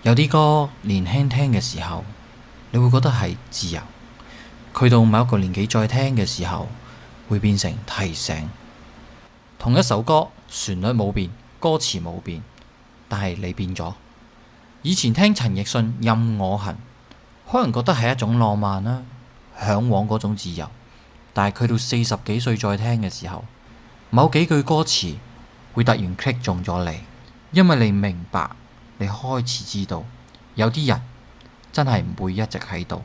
有啲歌年輕聽嘅時候，你會覺得係自由；去到某一個年紀再聽嘅時候，會變成提醒。同一首歌，旋律冇變，歌詞冇變，但係你變咗。以前聽陳奕迅《任我行》，可能覺得係一種浪漫啦，嚮往嗰種自由。但係去到40幾歲再聽嘅時候，某幾句歌詞會突然 click 中咗你，因為你明白。你開始知道有啲人真係唔會一直喺度，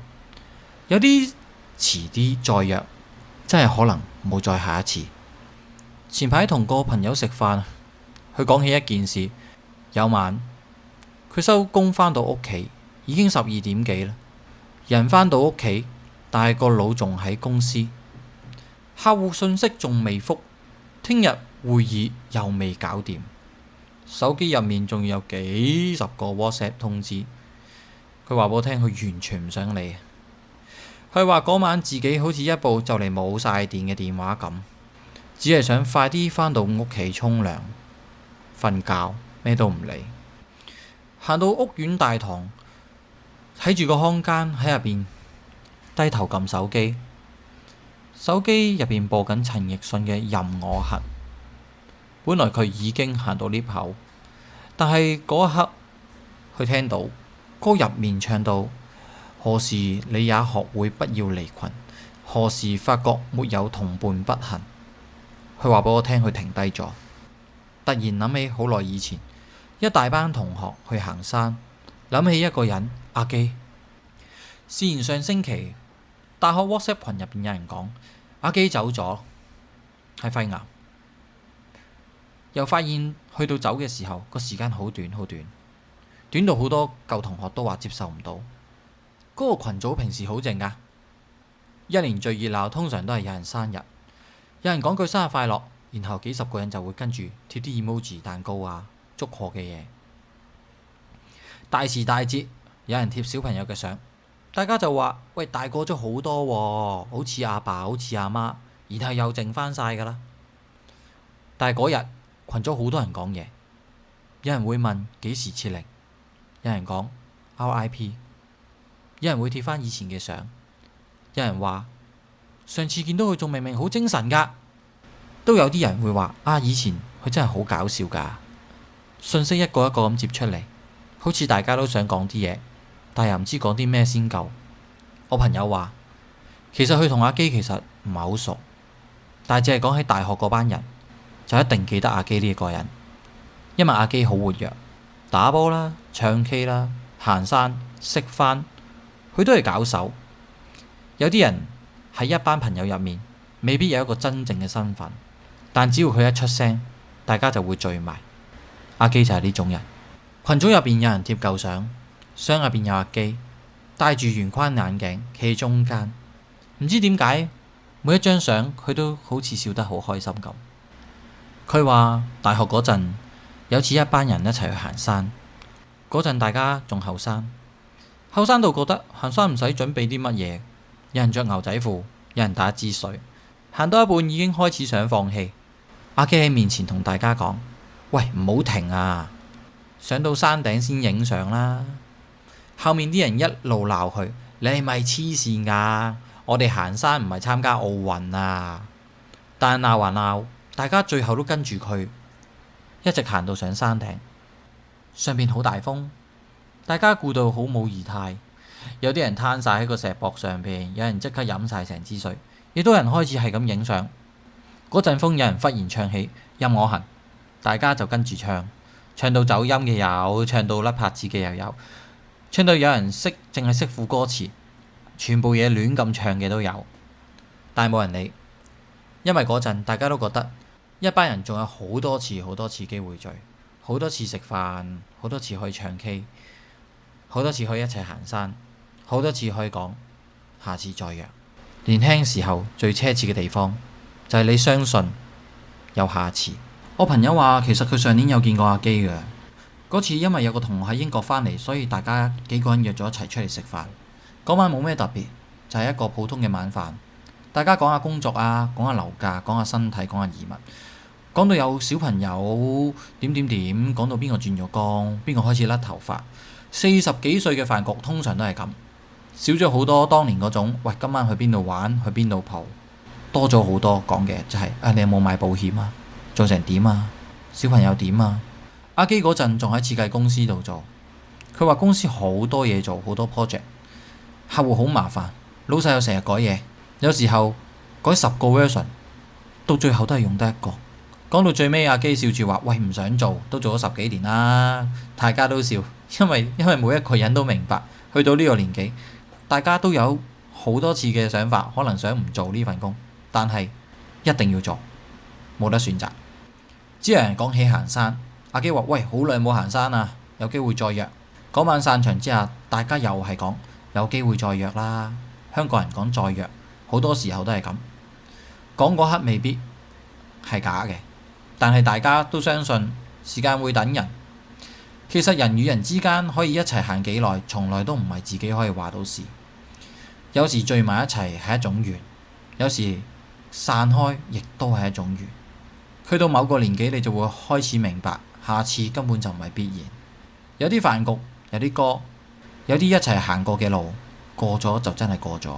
有啲遲啲再約，真係可能冇再下一次。前排同個朋友食飯，佢講起一件事，有晚佢收工返到屋企已經12點幾啦，人返到屋企，但係個腦仲喺公司，客戶信息仲未覆，聽日會議又未搞掂。手機入面仲有幾十個 WhatsApp 通知，佢話俾我聽，佢完全唔想理。佢話嗰晚自己好似一部就嚟冇晒電嘅電話咁，只係想快啲返到屋企沖涼、瞓覺，咩都唔理。行到屋苑大堂，睇住個空間喺入邊，低頭撳手機，手機入邊播緊陳奕迅嘅《任我行》。本來佢已經行到 lift 口，但係嗰一刻，佢聽到歌入面唱到何時你也學會不要離群，何時發覺沒有同伴不行。佢話俾我聽，佢停低咗，突然諗起好耐以前，一大班同學去行山，諗起一個人阿基。試然上星期大學 WhatsApp 群入邊有人講阿基走咗，係肺癌。又發現去到走嘅時候，個時間好短好短，短到好多舊同學都話接受唔到。嗰個群組平時好靜噶，一年最熱鬧通常都係有人生日，有人講句生日快樂，然後幾十個人就會跟住貼啲 emoji 蛋糕啊、祝賀嘅嘢。大時大節有人貼小朋友嘅相，大家就話喂，大個咗好多喎，好似阿爸好似阿媽，然後又靜翻晒噶啦。但係嗰日群組好多人講嘢，有人會問幾時撤靈，有人講 RIP， 有人會貼返以前嘅相，有人話上次見到佢仲明明好精神噶，都有啲人會話以前佢真係好搞笑噶。信息一個一個咁接出嚟，好似大家都想講啲嘢，但又唔知講啲咩先夠。我朋友話其實佢同阿基其實唔係好熟，但係只係講起大學嗰班人，就一定記得阿基呢個人，因為阿基好活躍，打波啦、唱 K 啦、行山、識返，佢都係搞手。有啲人喺一班朋友入面，未必有一個真正嘅身份，但只要佢一出聲，大家就會聚埋。阿基就係呢種人。群組入邊有人貼舊相，相入邊有阿基戴住圓框眼鏡，企喺中間，唔知點解每一張相佢都好似笑得好開心咁。佢話大學嗰陣有次一班人一齊去行山，嗰陣大家仲後生，後生到覺得行山唔使準備啲乜嘢，有人着牛仔褲，有人打支水，行到一半已經開始想放棄。阿基喺面前同大家講：喂，唔好停啊，上到山頂先影相啦。後面啲人一路鬧佢：你係咪黐線㗎？我哋行山唔係參加奧運啊！但鬧還鬧，大家最後都跟住佢，一直行到上山頂。上邊好大風，大家顧到好冇儀態，有啲人攤晒喺個石壆上邊，有人即刻飲晒成支水，亦都有人開始係咁影相。嗰陣風有人忽然唱起《任我行》，大家就跟住唱，唱到走音嘅有，唱到甩拍子嘅又有，唱到有人淨係識副歌詞，全部嘢亂咁唱嘅都有，但係冇人理，因為嗰陣大家都覺得一班人仲有好多次機會聚，好多次食飯，好多次可以唱 K， 好多次可以一齊行山，好多次可以講下次再約。年輕時候最奢侈嘅地方就係你相信有下次。我朋友話其實佢上年有見過阿基嘅，嗰次因為有個同學喺英國返嚟，所以大家幾個人約咗一齊出嚟食飯。嗰晚冇咩特別，就係一個普通嘅晚飯，大家講下工作啊，講下樓價，講下身體，講下移民。講到有小朋友點點點，講到邊個轉咗崗，邊個開始甩頭髮。40幾歲嘅飯局通常都係咁，少咗好多當年嗰種喂，今晚去邊度玩，去邊度蒲，多咗好多講嘅就係你有冇買保險啊？做成點啊？小朋友點啊？阿基嗰陣仲喺設計公司度做，佢話公司好多嘢做，好多 project， 客戶好麻煩，老細又成日改嘢，有時候改10個 version， 到最後都係用得一個。講到最尾，阿基笑住話：喂，唔想做，都做咗10幾年啦。大家都笑，因為每一個人都明白，去到呢個年紀，大家都有好多次嘅想法，可能想唔做呢份工，但係一定要做，冇得選擇。之後有人講起行山，阿基話：喂，好耐冇行山啦，有機會再約。嗰晚散場之下，大家又係講有機會再約啦。香港人講再約，好多時候都係咁講，嗰刻未必係假嘅。但係大家都相信時間會等人。其實人與人之間可以一齊行幾耐，從來都唔係自己可以話到事。有時聚埋一齊係一種緣，有時散開亦都係一種緣。去到某個年紀，你就會開始明白，下次根本就唔係必然。有啲飯局，有啲歌，有啲一齊行過嘅路，過咗就真係過咗。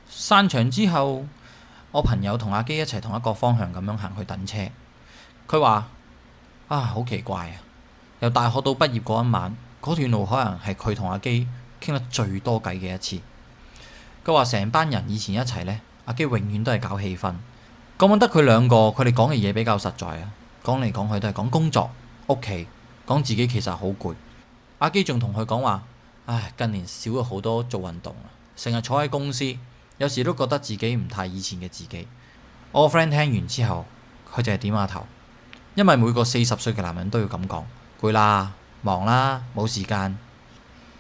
散場之後，我朋友同阿基一齊同一個方向咁樣行去等車。佢話好奇怪啊！由大學到畢業嗰一晚，嗰段路可能係佢同阿基傾得最多偈嘅一次。佢話成班人以前一齊呢，阿基永遠都係搞氣氛。嗰晚得佢兩個，佢哋講嘅嘢比較實在啊，講嚟講去都係講工作、屋企，講自己其實好攰。阿基仲同佢講話：近年少咗好多做運動啊，成日坐喺公司，有時都覺得自己唔太以前嘅自己。我個 friend 聽完之後，佢就係點下頭。因為每個40歲嘅男人都要咁講，攰啦，忙啦，冇時間，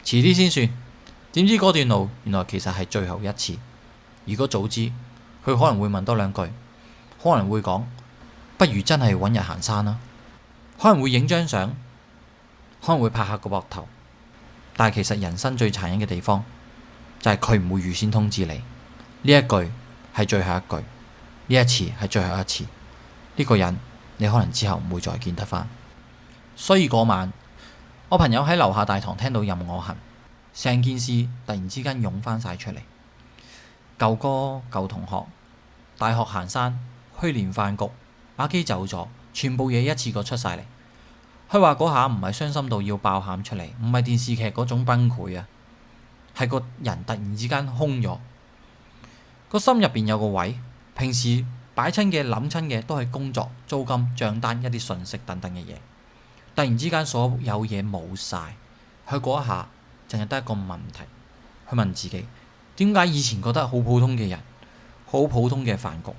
遲啲先算。點知嗰段路原來其實係最後一次。如果早知，佢可能會問多兩句，可能會講不如真係搵日行山啦，可能會影張相，可能會拍下個膊頭。但係其實人生最殘忍嘅地方就係佢唔會預先通知你，呢一句係最後一句，呢一次係最後一次。呢個人你可能之後唔會再見得返。所以嗰晚，我朋友喺樓下大堂聽到任我行，成件事突然之間湧返晒出嚟。舊歌、舊同學、大學行山、去年飯局、阿基走咗，全部嘢一次過出晒嚟。佢話嗰下唔係傷心到要爆喊出嚟，唔係電視劇嗰種崩潰啊，係個人突然之間空咗，個心入邊有個位，平時擺親嘅諗親嘅都係工作、租金、賬單、一啲信息等等嘅嘢，突然之間所有嘢冇晒。佢嗰一下淨係得一個問題，去問自己：點解以前覺得好普通嘅人、好普通嘅飯局、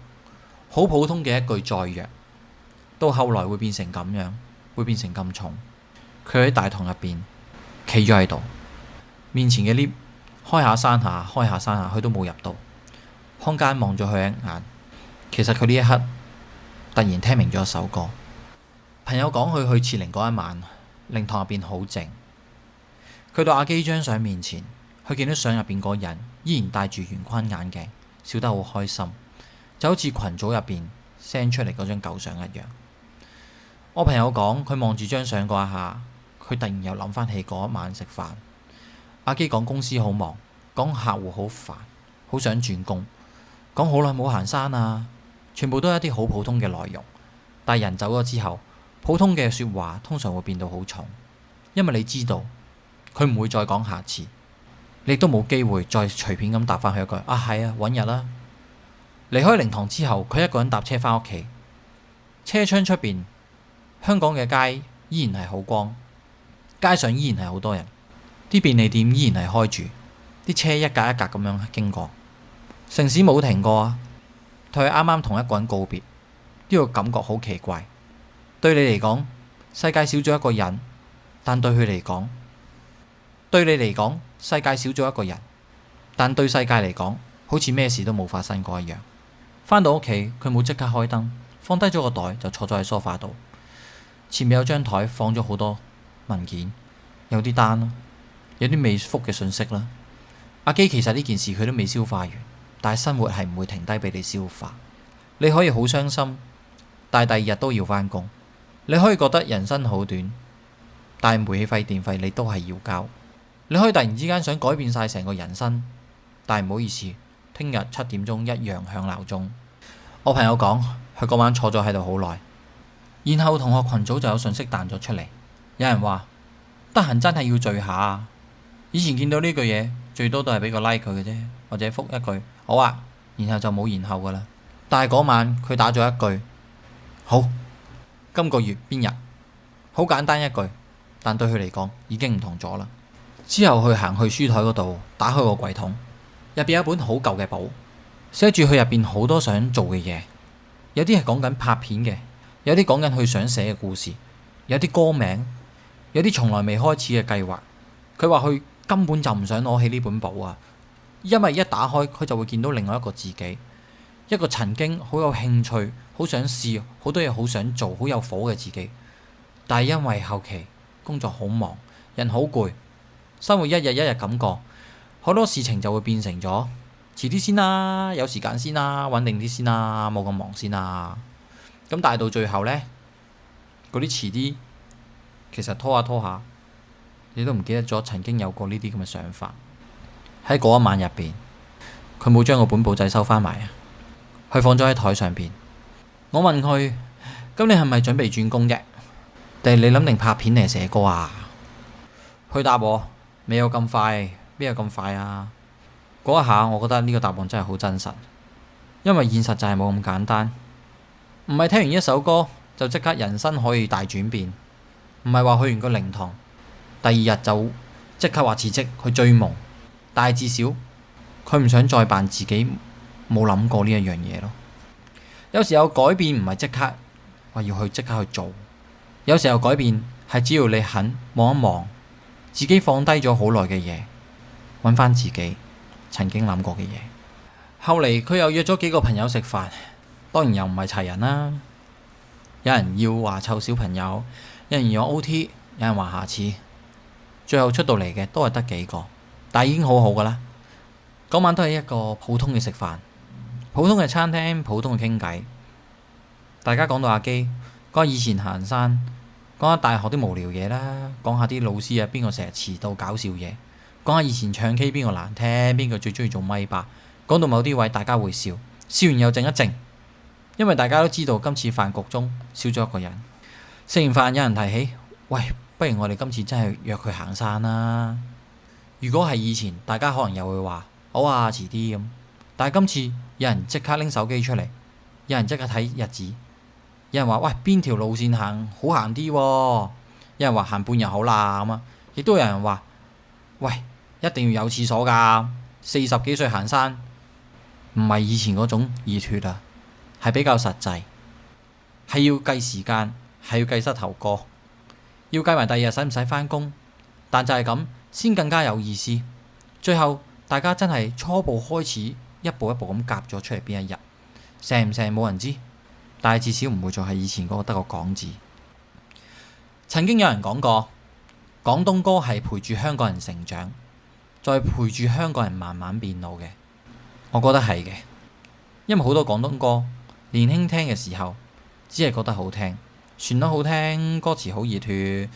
好普通嘅一句再約，到後來會變成咁樣，會變成咁重？佢喺大堂入邊企咗喺度，面前嘅 lift 開下閂下，開下閂下，佢都冇入到。空間望咗佢一眼。其實佢呢一刻突然聽明咗一首歌。朋友講佢去設靈嗰一晚，靈堂入邊好靜。佢到阿基張相面前，佢見到相入邊嗰人依然戴住圓框眼鏡，笑得好開心，就好似群組入邊 send 出嚟嗰張舊相一樣。我朋友講佢望住張相嗰一下，佢突然又諗翻起嗰一晚食飯。阿基講公司好忙，講客戶好煩，好想轉工，講好耐冇行山啊。全部都係一啲好普通嘅內容，但係人走咗之後，普通嘅說話通常會變到好重，因為你知道佢唔會再講下次，你都冇機會再隨便咁答翻佢一句係啊，搵日啦。離開靈堂之後，佢一個人搭車翻屋企，車窗出邊香港嘅街依然係好光，街上依然係好多人，啲便利店依然係開住，啲車一格一格咁樣經過，城市冇停過啊。佢啱啱同一個人告別，呢個感覺好奇怪。對你嚟講，世界少咗一個人，但對佢嚟講，對你嚟講，世界少咗一個人，但對世界嚟講，好似咩事都冇發生過一樣。返到屋企，佢冇即刻開燈，放低咗個袋就坐咗喺梳化度。前面有張台放咗好多文件，有啲單啦，有啲未覆嘅信息啦。阿基其實呢件事佢都未消化完。但係生活係唔會停低俾你消化，你可以好傷心，但係第二日都要返工。你可以覺得人生好短，但係煤氣費、電費你都係要交。你可以突然之間想改變晒成個人生，但係唔好意思，聽日7點鐘一樣響鬧鐘。我朋友講，佢嗰晚坐咗喺度好耐，然後同學群組就有信息彈咗出嚟，有人話得閒真係要聚下啊。以前見到呢句嘢，最多都係俾個 like 佢嘅啫，或者覆一句好啊，然後就冇然後噶啦。但係嗰晚佢打咗一句好，今個月邊日，好簡單一句，但對佢嚟講已經唔同咗啦。之後佢行去書台嗰度，打開個櫃桶，入邊有一本好舊嘅簿，寫住佢入邊好多想做嘅嘢，有啲係講緊拍片嘅，有啲講緊佢想寫嘅故事，有啲歌名，有啲從來未開始嘅計劃。佢話佢根本就唔想攞起呢本簿啊，因為一打開佢就會見到另外一個自己，一個曾經好有興趣、好想試好多嘢、好想做、好有火嘅自己。但係因為後期工作好忙，人好攰，生活一日一日咁過，好多事情就會變成咗遲啲先啦，有時間先啦，穩定啲先啦，冇咁忙先啦。咁但係到最後呢，嗰啲遲啲其實拖下拖下，你都唔記得咗曾經有過呢啲咁嘅想法。喺嗰一晚入邊，佢冇將個本簿仔收翻埋啊，佢放咗喺台上邊。我問佢：咁你係咪準備轉工啫？定係你諗定拍片定係寫歌啊？佢答我：未有咁快，邊有咁快啊？嗰一下我覺得呢個答案真係好真實，因為現實就係冇咁簡單，唔係聽完一首歌就即刻人生可以大轉變，唔係話去完個靈堂第二日就即刻話辭職去追夢，但係至少佢唔想再扮自己冇諗過呢一樣嘢咯。有時候改變唔係即刻話要去即刻去做，有時候改變係只要你肯望一望自己放低咗好耐嘅嘢，揾翻自己曾經諗過嘅嘢。後嚟佢又約咗幾個朋友食飯，當然又唔係齊人啦。有人要話湊小朋友，有人要 OT， 有人話下次。最後出到嚟嘅都係得幾個，但係已經好好噶啦。嗰晚都係一個普通嘅食飯，普通嘅餐廳，普通嘅傾偈。大家講到阿基，講下以前行山，講下大學啲無聊嘢啦，講下啲老師啊邊個成日遲到搞笑嘢，講下以前唱 K 邊個難聽，邊個最中意做咪霸。講到某啲位，大家會笑，笑完又靜一靜，因為大家都知道今次飯局中少咗一個人。食完飯有人提起，喂，不如我哋今次真係約佢行山啦。如果係以前，大家可能又會話好啊，遲啲咁。但係今次有人即刻拎手機出嚟，有人即刻睇日子，有人話喂，邊條路線行好行啲喎，有人話行半日好啦咁啊，亦都有人話喂，一定要有廁所㗎。40幾歲行山唔係以前嗰種熱血啊，係比較實際，係要計時間，係要計膝頭哥，要計埋第二日使唔使返工。但就係咁先更加有意思。最後大家真係初步開始一步一步咁夾咗出嚟邊一日，成唔成冇人知，但係至少唔會再係以前嗰個得個講字。曾經有人講過，廣東歌係陪住香港人成長，再陪住香港人慢慢變老嘅。我覺得係嘅，因為好多廣東歌年輕聽嘅時候只係覺得好聽，旋律好聽，歌詞好熱血，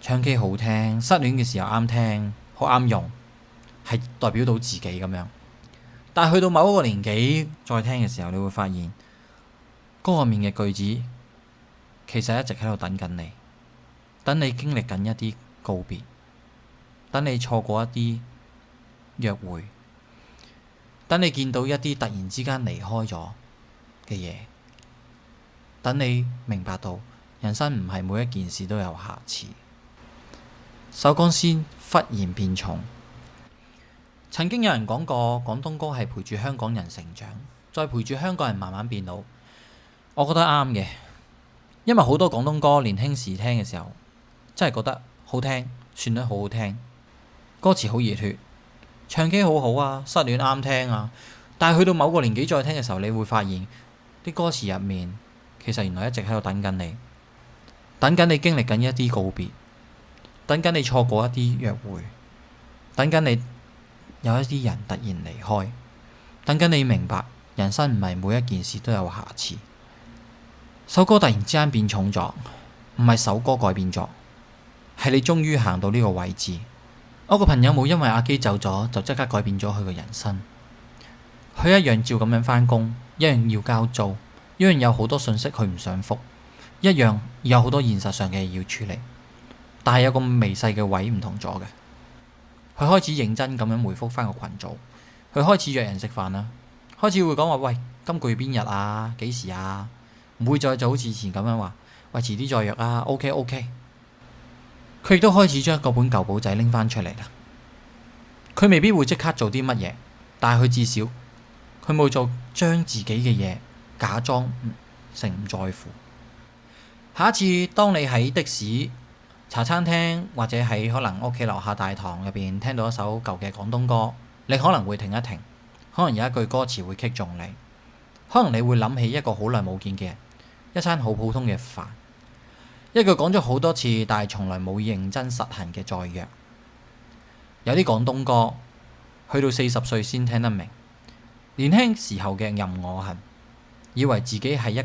唱 K 好聽，失戀嘅時候啱聽，好啱用，係代表到自己咁樣。但係去到某一個年紀再聽嘅時候，你會發現歌入面嘅句子其實一直喺度等緊你，等你經歷緊一啲告別，等你錯過一啲約會，等你見到一啲突然之間離開咗嘅嘢，等你明白到人生唔係每一件事都有瑕疵。首鋼先忽然變重。曾經有人講過，廣東歌係陪住香港人成長，再陪住香港人慢慢變老。我覺得啱嘅，因為好多廣東歌年輕時聽嘅時候真係覺得好聽，旋律好好聽，歌詞好熱血，唱 K 好好啊，失戀啱聽啊。但係去到某個年紀再聽嘅時候，你會發現啲歌詞入面其實原來一直喺度等緊你，等緊你經歷緊一啲告別，等緊你錯過一啲約會，等緊你有一啲人突然離開，等緊你明白人生唔係每一件事都有瑕疵。首歌突然之間變重咗，唔係首歌改變咗，係你終於行到呢個位置。我個朋友冇因為阿基走咗就即刻改變咗佢嘅人生，佢一樣照咁樣返工，一樣要交租，一樣有好多信息佢唔想覆，一樣有好多現實上嘅嘢要處理。但係有個微細嘅位唔同咗嘅，佢開始認真咁樣回覆返個群組，佢開始約人食飯啦，開始會講話喂，今個月邊日啊，幾時啊？唔會再就好似以前咁樣話，喂，遲啲再約啊。OK。佢亦都開始將嗰本舊簿仔拎返出嚟啦。佢未必會即刻做啲乜嘢，但係佢至少佢冇做將自己嘅嘢假裝成唔在乎。下一次當你喺的士、茶餐廳或者喺可能屋企樓下大堂入邊聽到一首舊嘅廣東歌，你可能會停一停，可能有一句歌詞會擊中你，可能你會諗起一個好耐冇見嘅人，一餐好普通嘅飯，一句講咗好多次但係從來冇認真實行嘅再約。有啲廣東歌去到40歲先聽得明，年輕時候嘅任我行，以為自己係一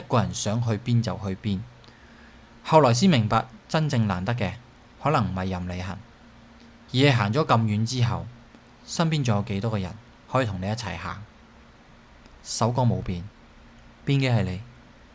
個人想去邊就去邊，後來先明白真正難得嘅可能唔係任你行，而係行咗咁遠之後，身邊仲有幾多個人可以同你一齊行。首歌冇變，變嘅係你。